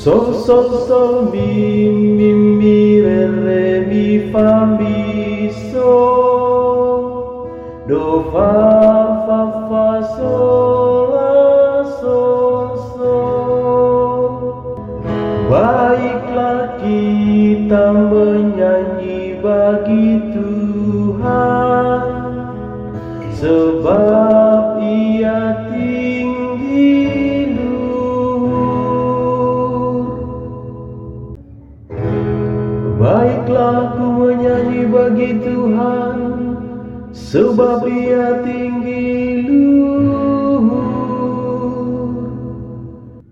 Sol sol sol mi mi mi re re mi fa mi sol, do fa fa fa sol la sol sol. Baiklah kita menyanyi bagi Tuhan, sebab Ia tinggi luhur. Baiklah ku menyanyi bagi Tuhan, sebab Ia tinggi luhur.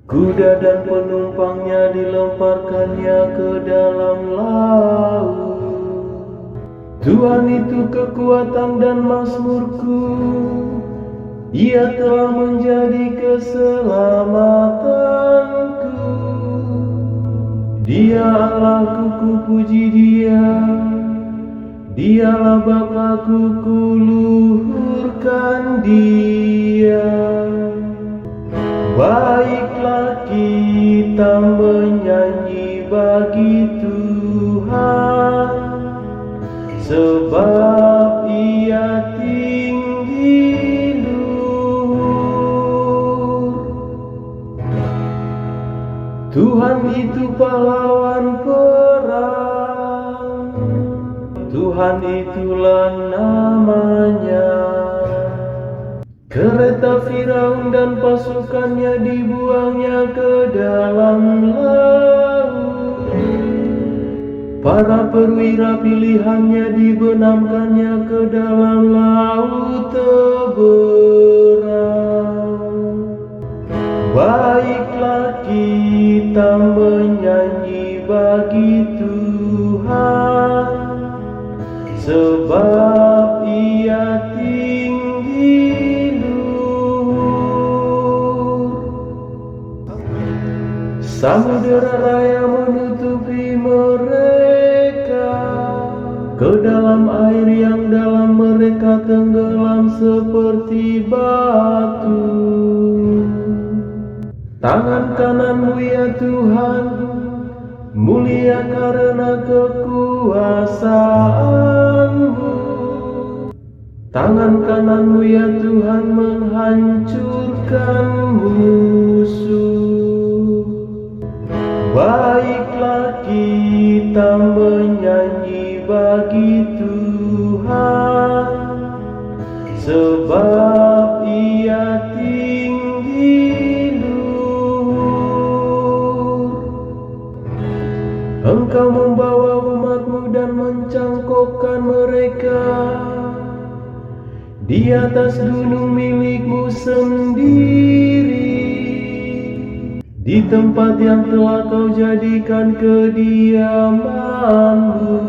Kuda dan penumpangnya dilemparkannya ke dalam laut. Tuhan itu kekuatan dan mazmurku, Ia telah menjadi keselamatanku. Dia Allahku, ku puji Dia, Dialah Bapa-ku, ku luhurkan Dia. Baiklah kita menyanyi bagi Tuhan, sebab Ia tinggi luhur. Tuhan itu pahlawan perang, Tuhan itulah namanya. Kereta Firaun dan pasukannya dibuangnya ke dalam laut. Para perwira pilihannya dibenamkannya ke dalam laut teberang. Baiklah kita menyanyi bagi Tuhan, sebab Ia tinggi luhur. Samudera raya menutupi mereka, ke dalam air yang dalam mereka tenggelam seperti batu. Tangan kananmu ya Tuhan, mulia karena kekuasaanmu. Tangan kananmu ya Tuhan menghancurkan musuh. Baiklah kita menyanyi bagi Tuhan, sebab Ia tinggi luhur. Engkau membawa umat-Mu dan mencangkokkan mereka di atas gunung milik-Mu sendiri, di tempat yang telah Kau jadikan kediaman-Mu,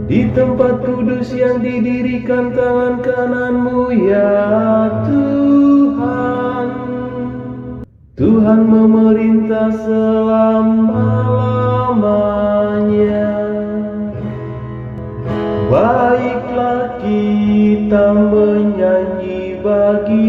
di tempat kudus yang didirikan tangan kanan-Mu ya Tuhan. Tuhan memerintah selama-lamanya. Baiklah kita menyanyi bagi